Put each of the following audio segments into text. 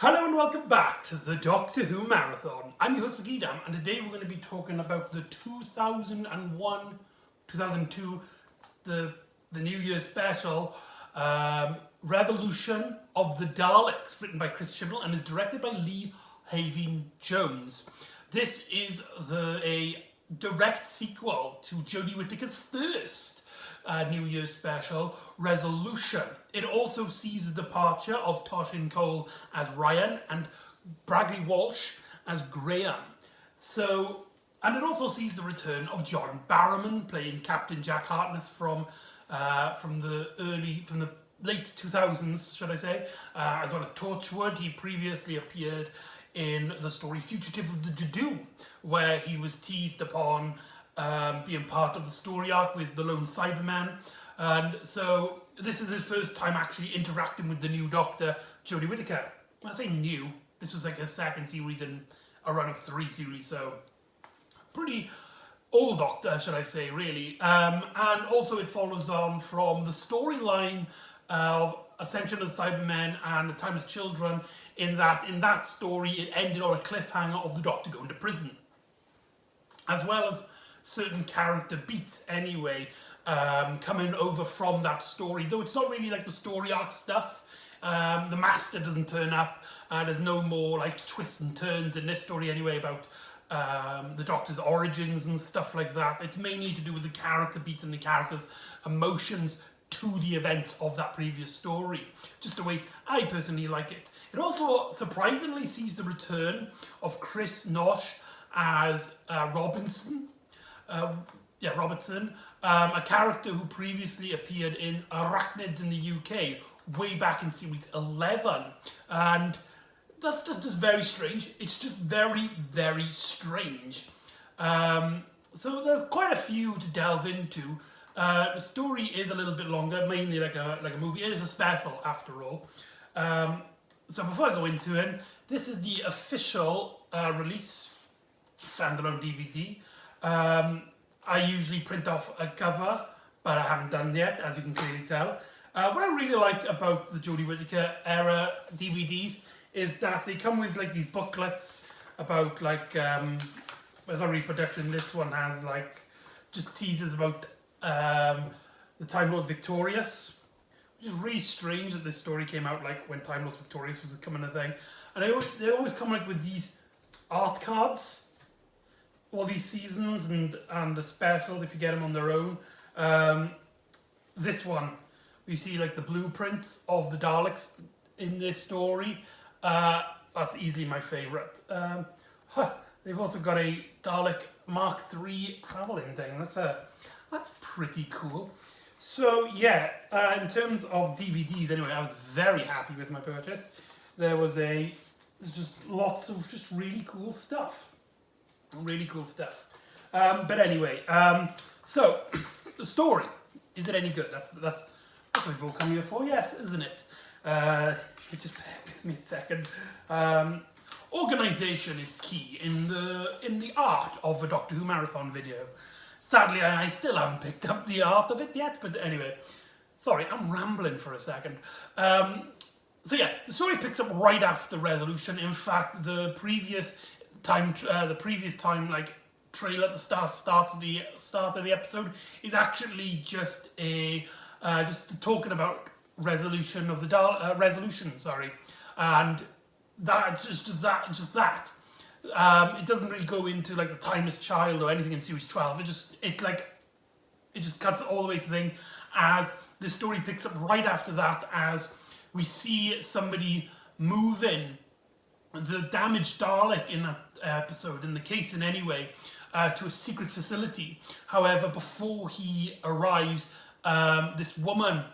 Hello and welcome back to the Doctor Who Marathon. I'm your host McEdam, and today we're going to be talking about the 2001, 2002, the New Year special, Revolution of the Daleks, written by Chris Chibnall and is directed by Lee Having Jones. This is a direct sequel to Jodie Whittaker's first New Year's special, Resolution. It also sees the departure of Toshin Cole as Ryan and Bradley Walsh as Graham. And it also sees the return of John Barrowman playing Captain Jack Harkness from the late 2000s, should I say, as well as Torchwood. He previously appeared in the story Fugitive of the Jadoo, where he was teased upon being part of the story arc with the Lone Cyberman. And so this is his first time actually interacting with the new Doctor, Jodie Whittaker. When I say new, this was like her second series in a run of 3 series, so pretty old Doctor, should I say, really. And also it follows on from the storyline of Ascension of the Cybermen and the Timeless Children, in that story it ended on a cliffhanger of the Doctor going to prison, as well as certain character beats anyway, coming over from that story, though it's not really like the story arc stuff. The Master doesn't turn up, there's no more like twists and turns in this story anyway about the Doctor's origins and stuff like that. It's mainly to do with the character beats and the character's emotions to the events of that previous story, just the way I personally like it. It also surprisingly sees the return of Chris Nosh as Robertson, a character who previously appeared in Arachnids in the UK way back in series 11, and that's just very strange. It's just very, very strange. So there's quite a few to delve into. The story is a little bit longer, mainly like a movie. It is a special after all. So before I go into it, this is the official release standalone DVD. I usually print off a cover, but I haven't done yet, as you can clearly tell. What I really like about the Jodie Whittaker era DVDs is that they come with like these booklets about like, there's not really production. This one has like just teasers about the Time Lord Victorious, which is really strange that this story came out like when Time Lord Victorious was becoming a thing. And they always come like with these art cards, all these seasons and the specials if you get them on their own. This one, we see like the blueprints of the Daleks in this story. That's easily my favourite. They've also got a Dalek Mark III travelling thing. That's pretty cool. So yeah, in terms of DVDs anyway, I was very happy with my purchase. There's just lots of just really cool stuff. Really cool stuff. But anyway, so the story, is it any good? That's what we've all come here for, yes, isn't it? Just bear with me a second. Organisation is key in the art of a Doctor Who marathon video. Sadly, I still haven't picked up the art of it yet, but anyway, sorry, I'm rambling for a second. So yeah, the story picks up right after Resolution. In fact, the previous time like trailer at the start of the episode is actually just talking about Resolution of the Resolution, sorry, and that's just that. It doesn't really go into like the Timeless Child or anything in series 12. It just cuts all the way to the thing, as the story picks up right after that, as we see somebody move in the damaged Dalek in that episode, in the casing anyway, to a secret facility. However, before he arrives, this woman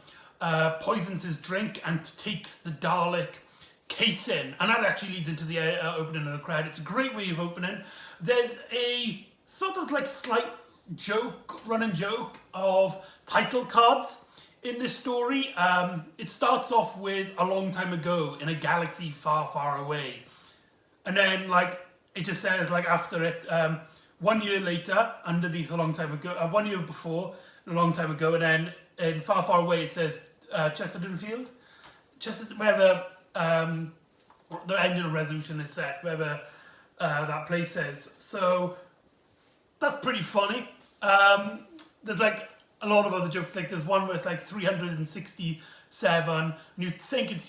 poisons his drink and takes the Dalek casing, and that actually leads into the opening of the credits. It's a great way of opening. There's a sort of like slight running joke of title cards in this story. It starts off with a long time ago in a galaxy far, far away. And then, like, it just says, like, after it, 1 year later, underneath a long time ago, 1 year before, a long time ago, and then in far, far away, it says Chesterton Field. Where the the end of the resolution is set, wherever that place is. So that's pretty funny. There's like a lot of other jokes. Like there's one where it's like 367, and you think it's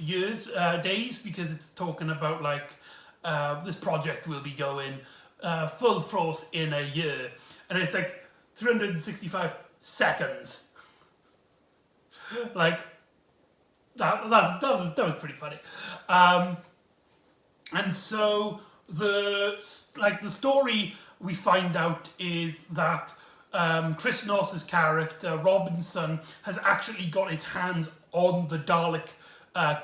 days, because it's talking about like this project will be going full force in a year, and it's like 365 seconds. Like that was pretty funny. And so the story we find out is that Chris Noss's character Robinson has actually got his hands on the Dalek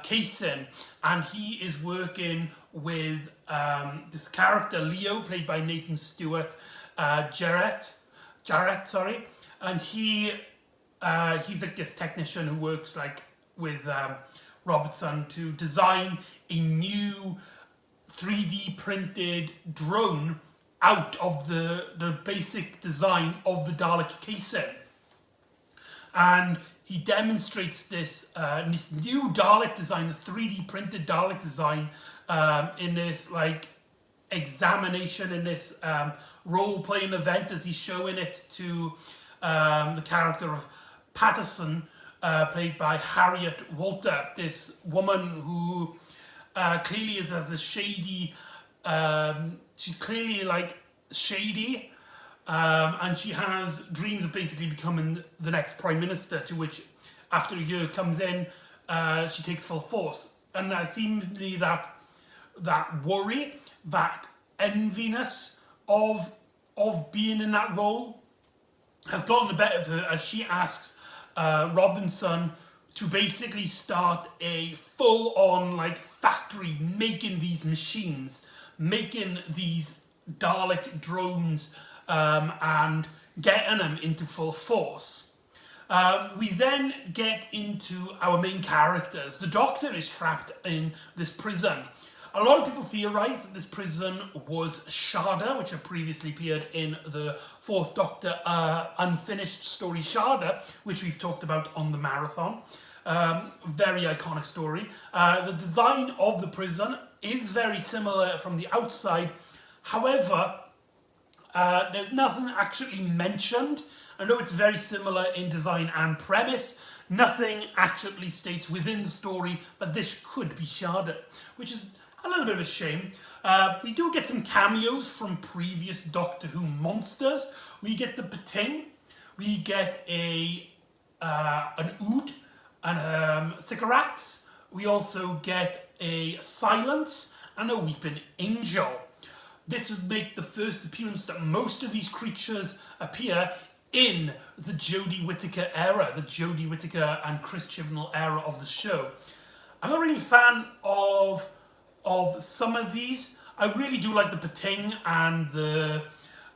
casing, and he is working with this character Leo, played by Nathan Stewart, Jarrett, sorry, and he's like this technician who works like with Robertson to design a new 3D printed drone out of the basic design of the Dalek casing. And he demonstrates this new Dalek design, the 3D printed Dalek design, in this like examination, in this role-playing event, as he's showing it to the character of Patterson, played by Harriet Walter, this woman who clearly has a shady, she's clearly like shady, and she has dreams of basically becoming the next Prime Minister, to which, after a year comes in, she takes full force. And seemingly that worry, that enviness of being in that role has gotten the better of her, as she asks Robinson to basically start a full-on like factory making these machines, making these Dalek drones, and getting them into full force. We then get into our main characters. The Doctor is trapped in this prison. A lot of people theorise that this prison was Sharda, which had previously appeared in the Fourth Doctor unfinished story Sharda, which we've talked about on the marathon. Very iconic story. The design of the prison is very similar from the outside. However, there's nothing actually mentioned. I know it's very similar in design and premise. Nothing actually states within the story, but this could be Sharda, which is a little bit of a shame. We do get some cameos from previous Doctor Who monsters. We get the Pating, we get an Ood, and Sycorax. We also get a Silence and a Weeping Angel. This would make the first appearance that most of these creatures appear in the Jodie Whittaker era, the Jodie Whittaker and Chris Chibnall era of the show. I'm not really a fan of some of these. I really do like the Pating and the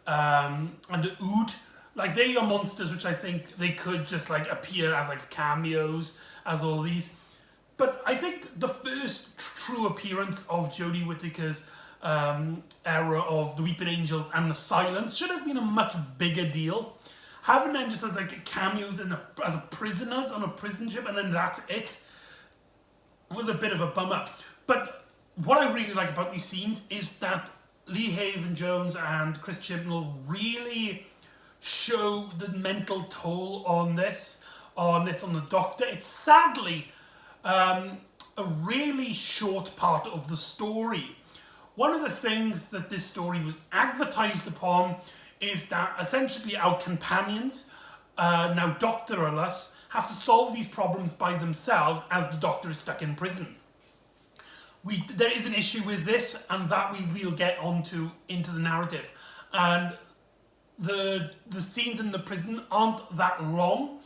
Ood. Like, they are monsters which I think they could just like appear as like cameos, as all these. But I think the first true appearance of Jodie Whittaker's era of the Weeping Angels and the Silence should have been a much bigger deal. Having them just as like cameos as prisoners on a prison ship, and then that's it, was a bit of a bummer. But what I really like about these scenes is that Lee Haven-Jones and Chris Chibnall really show the mental toll on the Doctor. It's sadly a really short part of the story. One of the things that this story was advertised upon is that essentially our companions, now Doctor-less, have to solve these problems by themselves as the Doctor is stuck in prison. There is an issue with this, and that we will get into the narrative. And the scenes in the prison aren't that long,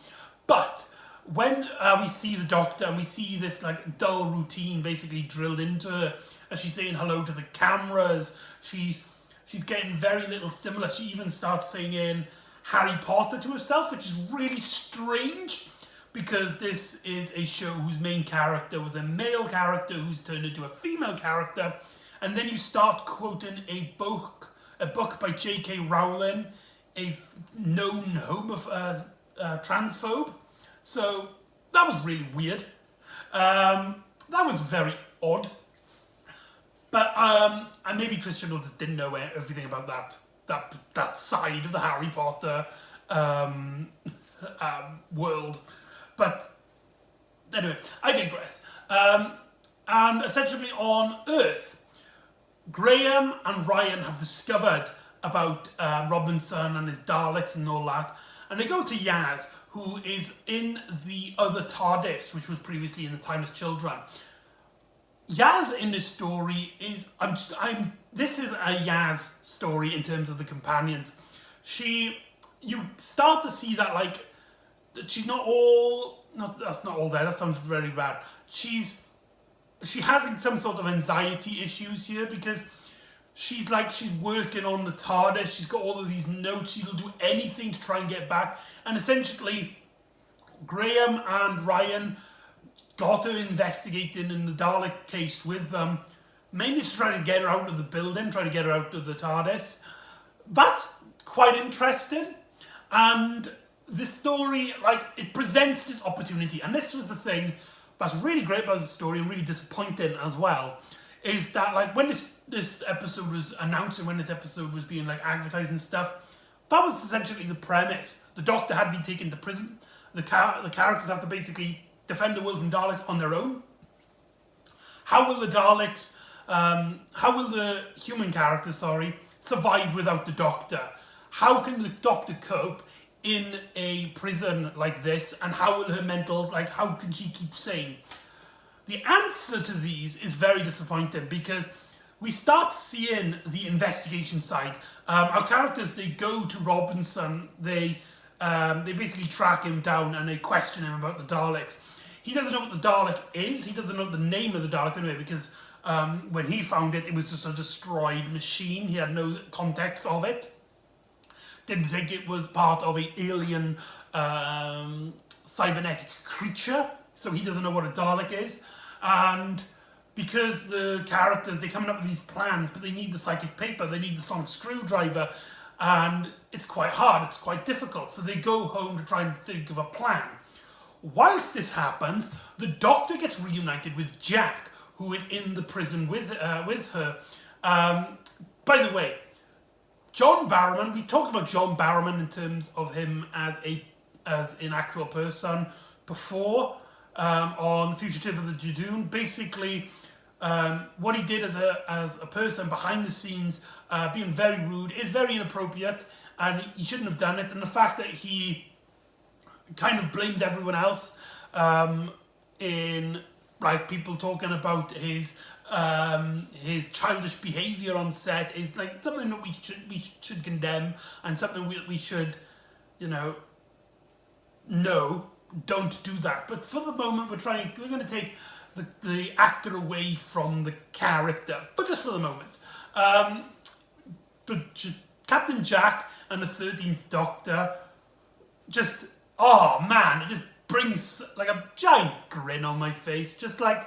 but when we see the Doctor and we see this like dull routine basically drilled into her, as she's saying hello to the cameras, she's getting very little stimulus. She even starts singing Harry Potter to herself, which is really strange, because this is a show whose main character was a male character who's turned into a female character, and then you start quoting a book by J.K. Rowling, a known transphobe. So that was really weird. That was very odd. But and maybe Chris Chibnall just didn't know everything about that side of the Harry Potter world. But anyway, I digress. And essentially on Earth, Graham and Ryan have discovered about Robinson and his Daleks and all that, and they go to Yaz, who is in the other TARDIS, which was previously in the Timeless Children. Yaz in this story is this is a Yaz story in terms of the companions. You start to see that like she's not all that's not all there. That sounds very bad. She has some sort of anxiety issues here because she's working on the TARDIS. She's got all of these notes. She'll do anything to try and get back. And essentially, Graham and Ryan got her investigating in the Dalek case with them, mainly to try to get her out of the building, try to get her out of the TARDIS. That's quite interesting. And the story, it presents this opportunity. And this was the thing that's really great about the story and really disappointing as well, is that when this episode was announced and when this episode was being advertised and stuff, that was essentially the premise. The Doctor had been taken to prison. The characters have to basically defend the world from Daleks on their own. How will the Daleks, how will the human characters, survive without the Doctor? How can the Doctor cope in a prison like this, and how will her mental, how can she keep sane? The answer to these is very disappointing because we start seeing the investigation side. Our characters, they go to Robinson, they basically track him down and they question him about the Daleks. He doesn't know what the Dalek is, he doesn't know the name of the Dalek anyway, because when he found it, it was just a destroyed machine. He had no context of it. Didn't think it was part of an alien cybernetic creature, so he doesn't know what a Dalek is. And because the characters, they're coming up with these plans, but they need the psychic paper, they need the sonic screwdriver, and it's quite hard, it's quite difficult. So they go home to try and think of a plan. Whilst this happens, the Doctor gets reunited with Jack, who is in the prison with her. By the way, John Barrowman, we talked about John Barrowman in terms of him as an actual person before on Fugitive of the Judoon. Basically, what he did as a person behind the scenes, being very rude, is very inappropriate, and he shouldn't have done it. And the fact that he kind of blames everyone else in people talking about his childish behaviour on set is something that we should condemn, and something we should, no, don't do that. But for the moment, we're going to take the actor away from the character, but just for the moment. Captain Jack and the 13th Doctor just, oh man, it just brings a giant grin on my face. Just the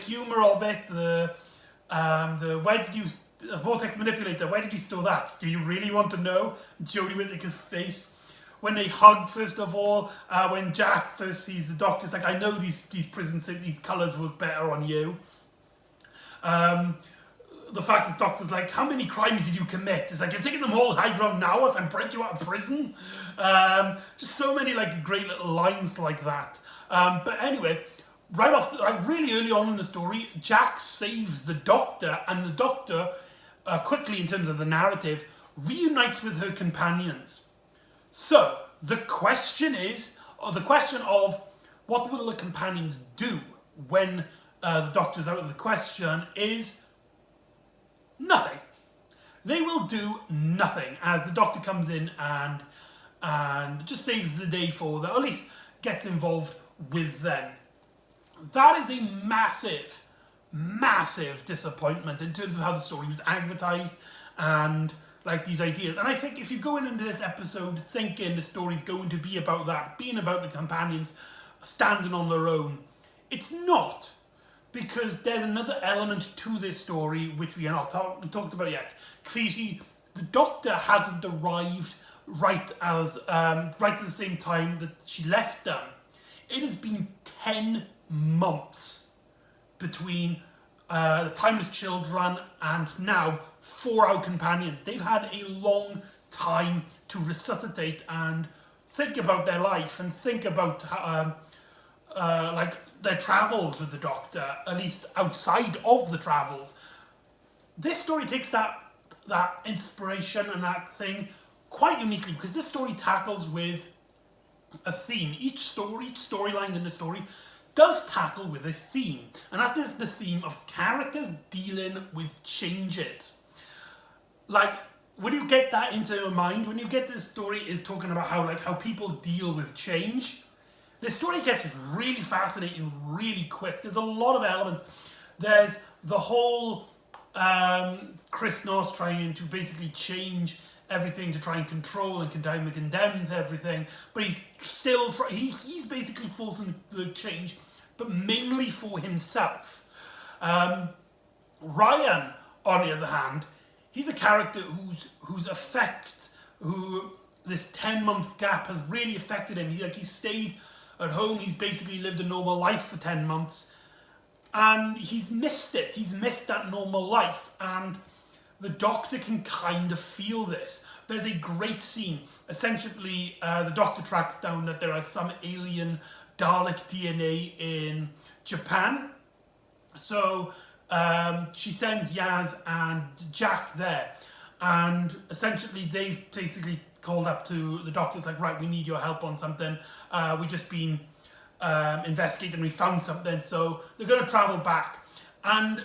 humour of it, the vortex manipulator, where did you store that? Do you really want to know? Jodie Whittaker's face. When they hug, first of all, when Jack first sees the Doctor, it's I know these these colours work better on you. The fact that the Doctor's how many crimes did you commit? It's you're taking them all high ground now as I break you out of prison. Just so many great little lines like that. But anyway, right off, really early on in the story, Jack saves the Doctor, and the Doctor, quickly in terms of the narrative, reunites with her companions. So, the question of what will the companions do when the Doctor's out of the question is nothing. They will do nothing as the Doctor comes in and just saves the day for them, or at least gets involved with them. That is a massive, massive disappointment in terms of how the story was advertised and these ideas. And I think if you go into this episode thinking the story's going to be about that, being about the companions standing on their own, it's not. Because there's another element to this story which we are not talked about yet. Because you see, the Doctor hasn't arrived right at the same time that she left them. It has been 10 months between the Timeless Children and now 4 Our Companions. They've had a long time to resuscitate and think about their life and think about like their travels with the Doctor, at least outside of the travels. This story takes that inspiration and that thing quite uniquely, because this story tackles with a theme. Each storyline in the story does tackle with a theme, and that is the theme of characters dealing with changes. Like, when you get that into your mind, when you get this story is talking about how people deal with change, the story gets really fascinating really quick. There's a lot of elements. There's the whole Chris North trying to basically change everything to try and control and condemn everything, but he's still he's basically forcing the change, but mainly for himself. Ryan, on the other hand, he's a character whose this 10-month gap has really affected him. He's stayed at home, he's basically lived a normal life for 10 months, and he's missed it. He's missed that normal life, and the Doctor can kind of feel this. There's a great scene. Essentially, the Doctor tracks down that there are some alien Dalek DNA in Japan. So she sends Yaz and Jack there. And essentially, they've basically called up to the Doctor. It's like, right, we need your help on something. We've just been investigating, we found something. So they're going to travel back. And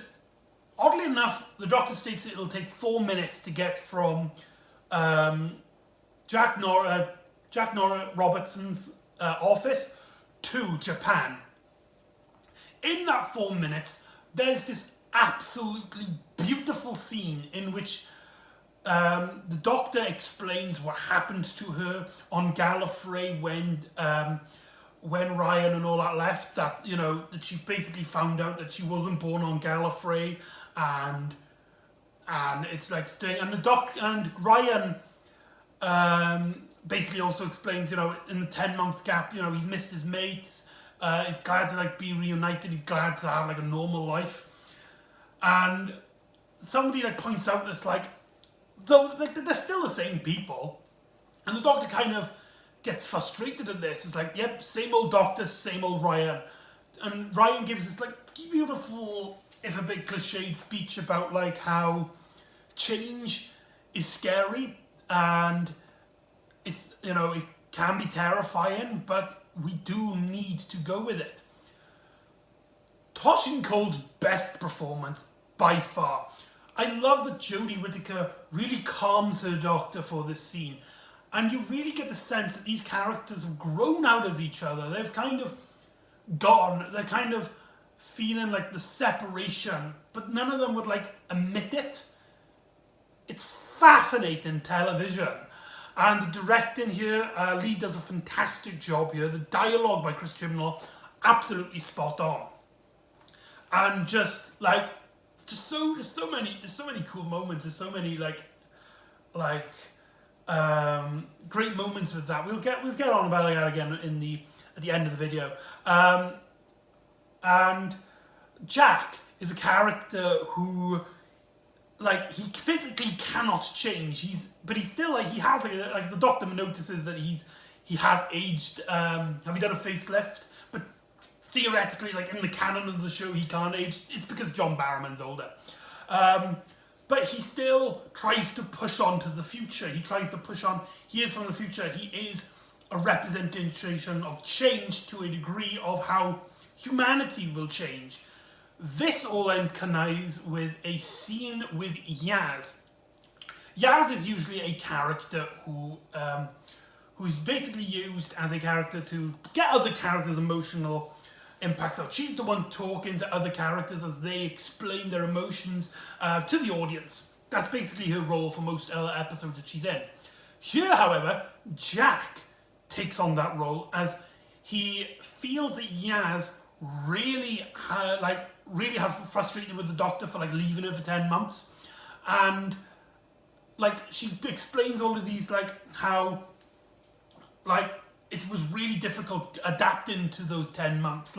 oddly enough, the Doctor states it'll take 4 minutes to get from Jack Nora Robertson's office to Japan. In that 4 minutes, there's this absolutely beautiful scene in which the Doctor explains what happened to her on Gallifrey when Ryan and all that left. That that she basically found out that she wasn't born on Gallifrey, and it's like staying. And the Doctor and Ryan basically also explains, in the 10 months gap, he's missed his mates. He's glad to be reunited. He's glad to have a normal life. And somebody points out it's though they're still the same people, and the Doctor kind of gets frustrated at this. It's yep, same old Doctor, same old Ryan. And Ryan gives this beautiful, if a bit cliched speech about how change is scary and it's it can be terrifying, but we do need to go with it. Toshin Cole's best performance by far. I love that Jodie Whittaker really calms her Doctor for this scene, and you really get the sense that these characters have grown out of each other. They've kind of gone. They're kind of feeling the separation, but none of them would admit it. It's fascinating television. And the directing here, Lee does a fantastic job here. The dialogue by Chris Chibnall, absolutely spot on. And just there's so many cool moments. There's so many great moments with that. We'll get on about that again at the end of the video. And Jack is a character who he physically cannot change. But he's still he has the Doctor notices that he has aged. Have you done a facelift? But theoretically, in the canon of the show, he can't age. It's because John Barrowman's older. But he still tries to push on to the future. He tries to push on. He is from the future. He is a representation of change to a degree of how humanity will change. This all then connives with a scene with Yaz. Yaz is usually a character who's basically used as a character to get other characters' emotional impacts out. She's the one talking to other characters as they explain their emotions to the audience. That's basically her role for most other episodes that she's in. Here, however, Jack takes on that role as he feels that Yaz really has frustrated with the Doctor for leaving her for 10 months, and she explains all of these how it was really difficult adapting to those 10 months,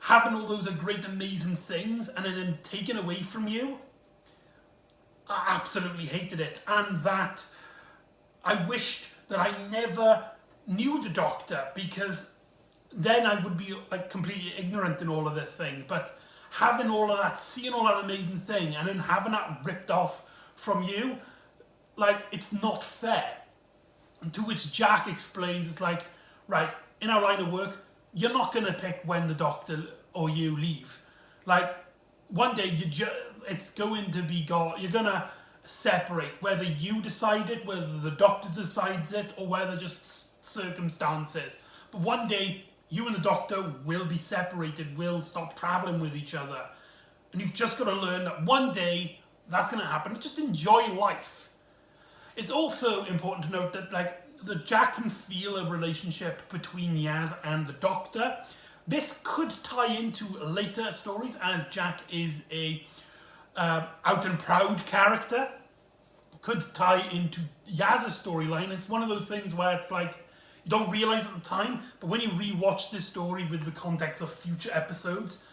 having all those great, amazing things and then taken away from you. I absolutely hated it. And that I wished that I never knew the Doctor, because then I would be like completely ignorant in all of this thing. But having all of that, seeing all that amazing thing, and then having that ripped off from you, like, it's not fair. And to which Jack explains, it's like, right, in our line of work, you're not going to pick when the Doctor or you leave. Like, one day it's going to be you're going to separate, whether you decide it, whether the Doctor decides it, or whether just circumstances. But one day, you and the Doctor will be separated, will stop travelling with each other. And you've just got to learn that one day that's going to happen. Just enjoy life. It's also important to note that, like, that Jack can feel a relationship between Yaz and the Doctor. This could tie into later stories, as Jack is a out and proud character. Could tie into Yaz's storyline. It's one of those things where it's like, you don't realise at the time, but when you rewatch this story with the context of future episodes,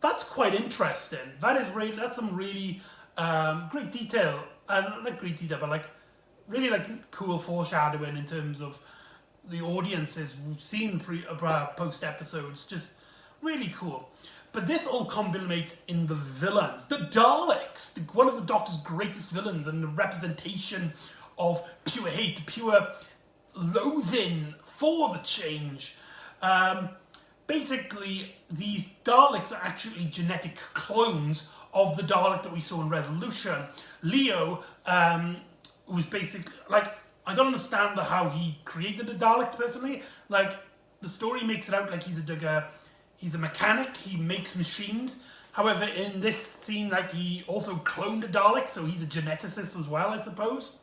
that's quite interesting. That's some really great detail. Not great detail, but like really like cool foreshadowing in terms of the audiences who've seen post episodes. Just really cool. But this all culminates in the villains, the Daleks, one of the Doctor's greatest villains, and the representation of pure hate, pure loathing for the change. Basically, these Daleks are actually genetic clones of the Dalek that we saw in Revolution. Leo, who's basically, like, I don't understand how he created the Daleks personally. Like, the story makes it out like he's a mechanic, he makes machines. However, in this scene, like, he also cloned a Dalek, so he's a geneticist as well, I suppose.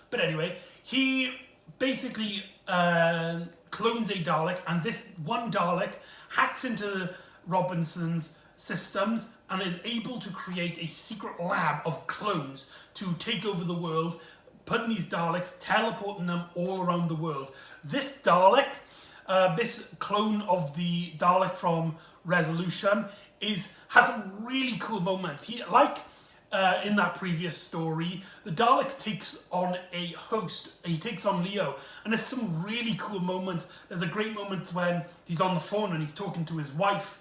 But anyway, he basically clones a Dalek, and this one Dalek hacks into Robinson's systems and is able to create a secret lab of clones to take over the world, putting these Daleks, teleporting them all around the world. This Dalek, this clone of the Dalek from Resolution, has some really cool moments. In that previous story, the Dalek takes on a host. He takes on Leo, and there's some really cool moments. There's a great moment when he's on the phone and he's talking to his wife,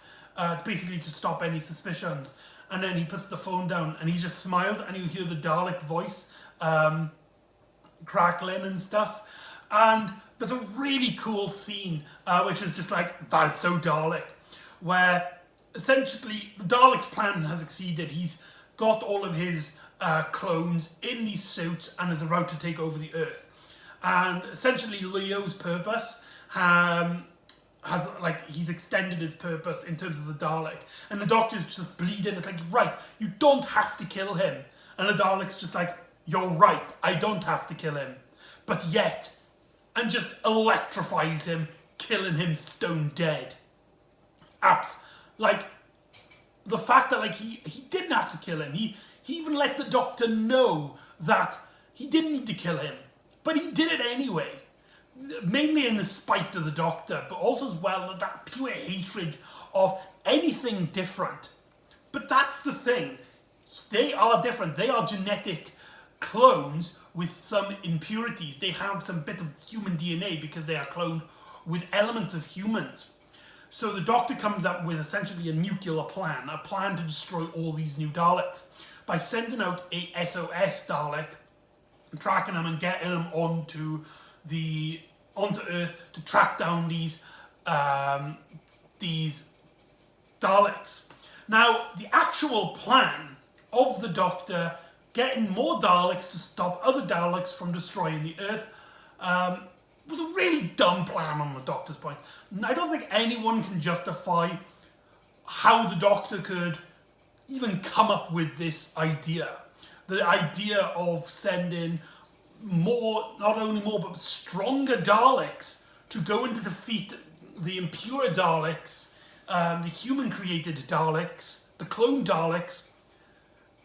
basically to stop any suspicions. And then he puts the phone down and he just smiles, and you hear the Dalek voice crackling and stuff. And there's a really cool scene, which is just like, that is so Dalek, where essentially the Dalek's plan has succeeded. He's got all of his clones in these suits and is about to take over the Earth. And essentially Leo's purpose he's extended his purpose in terms of the Dalek. And the Doctor's just bleeding. It's like, right, you don't have to kill him. And the Dalek's just like, you're right, I don't have to kill him. But yet, and just electrifies him, killing him stone dead. Like, the fact that, like, he didn't have to kill him. He even let the Doctor know that he didn't need to kill him. But he did it anyway. Mainly in the spite of the Doctor, but also as well that pure hatred of anything different. But that's the thing. They are different. They are genetic clones with some impurities. They have some bit of human DNA because they are cloned with elements of humans. So the Doctor comes up with essentially a nuclear plan, a plan to destroy all these new Daleks by sending out a SOS Dalek, tracking them and getting them onto Earth to track down these Daleks. Now, the actual plan of the Doctor getting more Daleks to stop other Daleks from destroying the Earth was a really dumb plan on the Doctor's point. I don't think anyone can justify how the Doctor could even come up with this idea. The idea of sending not only more, but stronger Daleks to go in to defeat the impure Daleks, the human-created Daleks, the clone Daleks,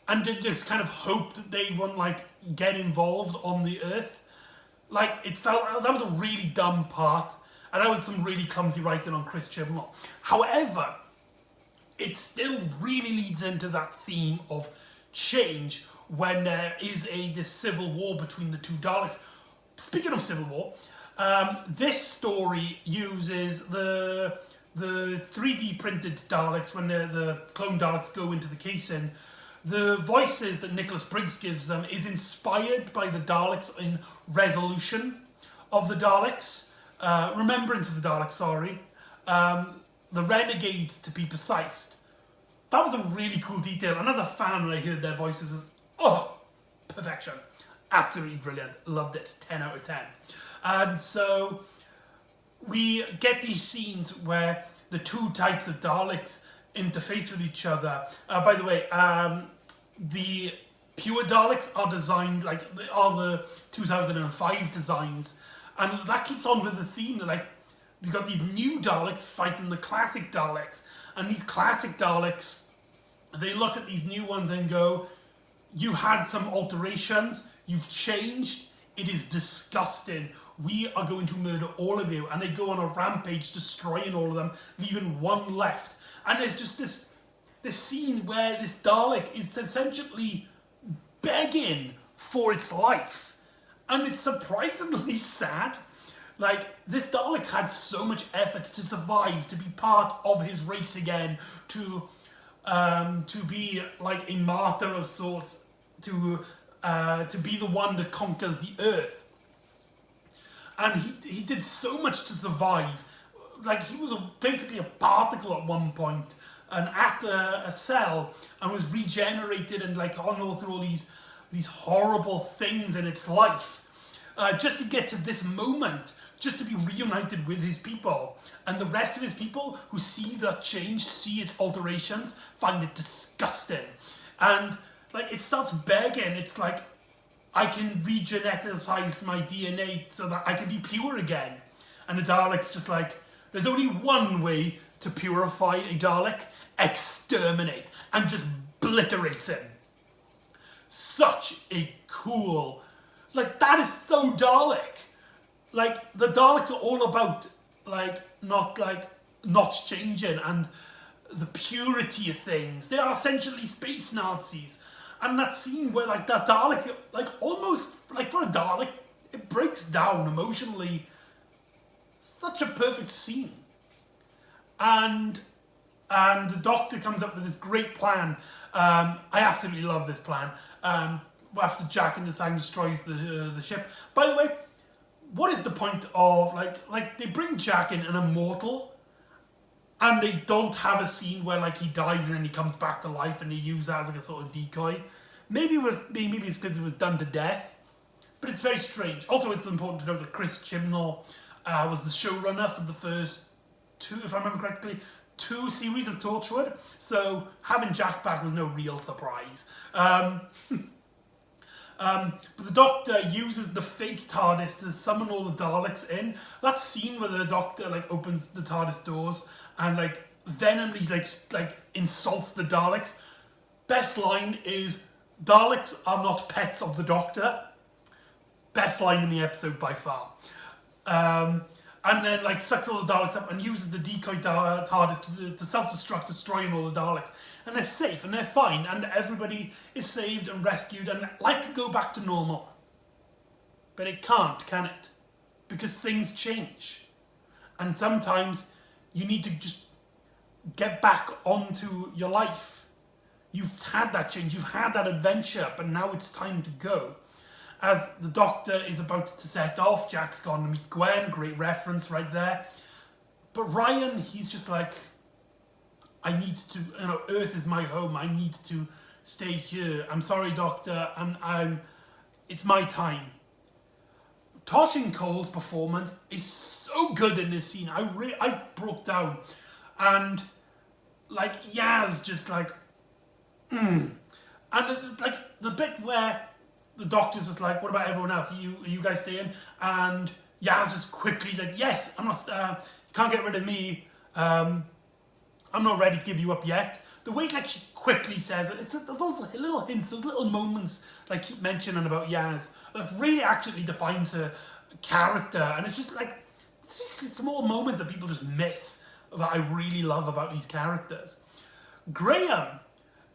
and to just kind of hope that they won't, like, get involved on the Earth. Like, it felt, that was a really dumb part, and that was some really clumsy writing on Chris Chibnall. However, it still really leads into that theme of change when there is this civil war between the two Daleks. Speaking of civil war, this story uses the 3D printed Daleks when the clone Daleks go into the casing. The voices that Nicholas Briggs gives them is inspired by the Daleks in Resolution of the Daleks. Remembrance of the Daleks, sorry. The Renegades, to be precise. That was a really cool detail. And as a fan, when I heard their voices, is perfection. Absolutely brilliant. Loved it. 10 out of 10. And so we get these scenes where the two types of Daleks interface with each other. By the way, the pure Daleks are designed like they are the 2005 designs, and that keeps on with the theme that like you've got these new Daleks fighting the classic Daleks, and these classic Daleks, they look at these new ones and go, you had some alterations, you've changed, it is disgusting, we are going to murder all of you. And they go on a rampage destroying all of them, leaving one left. And there's just this scene where this Dalek is essentially begging for its life. And it's surprisingly sad. Like, this Dalek had so much effort to survive, to be part of his race again, to be like a martyr of sorts, to be the one that conquers the Earth. And he did so much to survive. Like, he was basically a particle at one point, and at a cell, and was regenerated and like on through all these horrible things in its life, just to get to this moment, just to be reunited with his people. And the rest of his people who see that change, see its alterations, find it disgusting. And like, it starts begging, it's like, I can regeneticize my DNA so that I can be pure again. And the Dalek's just like, there's only one way to purify a Dalek: exterminate, and just obliterates him. Such a cool, like, that is so Dalek. Like, the Daleks are all about not changing and the purity of things. They are essentially space Nazis. And that scene where like that Dalek, like almost like for a Dalek, it breaks down emotionally. Such a perfect scene. And the Doctor comes up with this great plan. I absolutely love this plan. After Jack and the Thing destroys the ship. By the way, what is the point of like they bring Jack in an immortal, and they don't have a scene where like he dies and then he comes back to life and they use that as like a sort of decoy. Maybe it's because it was done to death, but it's very strange. Also, it's important to note that Chris Chibnall was the showrunner for the first two, if I remember correctly, 2 series of Torchwood. So having Jack back was no real surprise. But the Doctor uses the fake TARDIS to summon all the Daleks in. That scene where the Doctor like opens the TARDIS doors and like venomly like insults the Daleks. Best line is, Daleks are not pets of the Doctor. Best line in the episode by far. And then like sucks all the Daleks up and uses the decoy TARDIS to self-destruct, destroying all the Daleks. And they're safe and they're fine and everybody is saved and rescued and life can go back to normal. But it can't, can it? Because things change. And sometimes you need to just get back onto your life. You've had that change, you've had that adventure, but now it's time to go. As the Doctor is about to set off, Jack's gone to meet Gwen, great reference right there. But Ryan, he's just like, I need to, Earth is my home, I need to stay here. I'm sorry, Doctor, it's my time. Toshin Cole's performance is so good in this scene. I broke down. And like Yaz just like, And the bit where the Doctor's just like, what about everyone else? Are you guys staying? And Yaz is quickly like, yes, I'm not, you can't get rid of me. I'm not ready to give you up yet. The way like she quickly says it, it's those little hints, those little moments like keep mentioning about Yaz that really actually defines her character. And it's just like, it's just small moments that people just miss that I really love about these characters. Graham,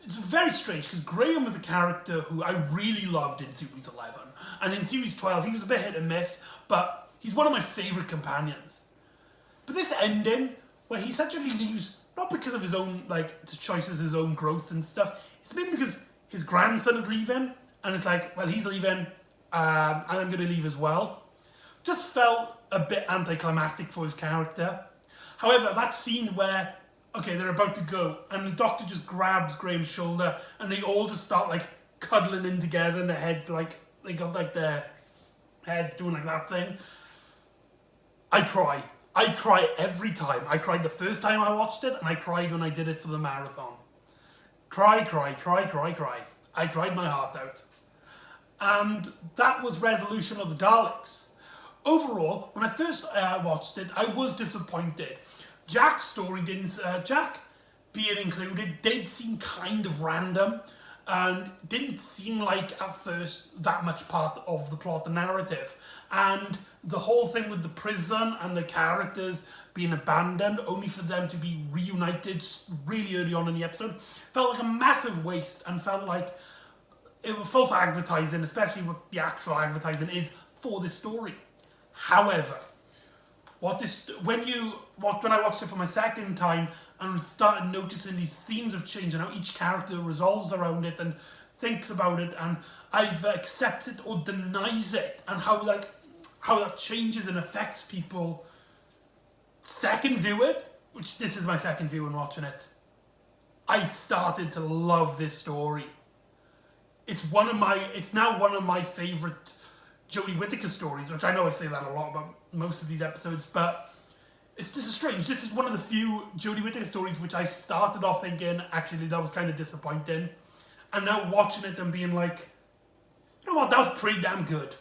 it's very strange because Graham was a character who I really loved in Series 11. And in Series 12, he was a bit hit and miss, but he's one of my favourite companions. But this ending, where he essentially leaves, not because of his own, like, choices, his own growth and stuff, it's mainly because his grandson is leaving, and it's like, well, he's leaving, and I'm going to leave as well. Just felt a bit anticlimactic for his character. However, that scene where, okay, they're about to go, and the Doctor just grabs Graham's shoulder, and they all just start, like, cuddling in together, and their heads, like, they got, like, their heads doing, like, that thing. I cry. I cry every time. I cried the first time I watched it, and I cried when I did it for the marathon. Cry, cry, cry, cry, cry. I cried my heart out. And that was Resolution of the Daleks. Overall, when I first watched it, I was disappointed. Jack's story didn't... Jack being included did seem kind of random, and didn't seem like, at first, that much part of the plot, the narrative. And the whole thing with the prison and the characters being abandoned, only for them to be reunited really early on in the episode, felt like a massive waste, and felt like it was false advertising, especially what the actual advertisement is for this story. However, when I watched it for my second time and started noticing these themes of change and how each character resolves around it and thinks about it, and either accepts it or denies it, and how that changes and affects people. Second view it, which this is my second view in watching it, I started to love this story. It's now one of my favourite Jodie Whittaker stories, which I know I say that a lot about most of these episodes, but this is strange. This is one of the few Jodie Whittaker stories which I started off thinking, actually, that was kind of disappointing. And now watching it and being like, you know what, that was pretty damn good.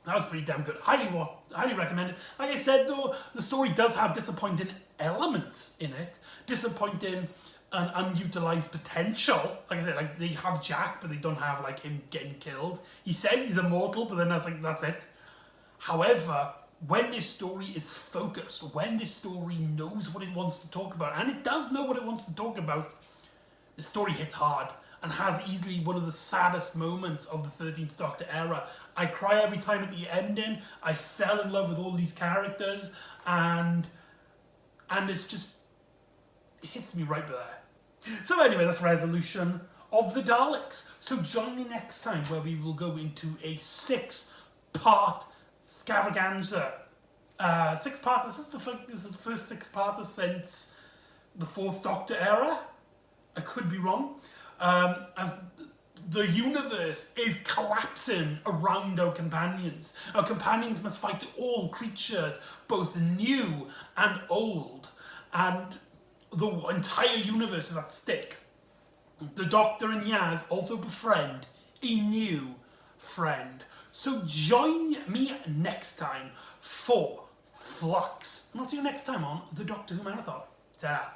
That was pretty damn good. Highly recommend it. Like I said, though, the story does have disappointing elements in it. Disappointing and unutilized potential. Like I said, like they have Jack, but they don't have like him getting killed. He says he's immortal, but then that's it. However, when this story is focused, when this story knows what it wants to talk about, and it does know what it wants to talk about, the story hits hard and has easily one of the saddest moments of the 13th Doctor era. I cry every time at the ending. I fell in love with all these characters, and it's just, it hits me right there. So anyway, that's Resolution of the Daleks. So join me next time where we will go into a 6-part extravaganza. 6-part, this is the first 6-parter since the 4th Doctor era. I could be wrong. As the universe is collapsing around our companions. Our companions must fight all creatures, both new and old. And the entire universe is at stake. The Doctor and Yaz also befriend a new friend. So join me next time for Flux. And I'll see you next time on the Doctor Who Marathon. Ta-ra.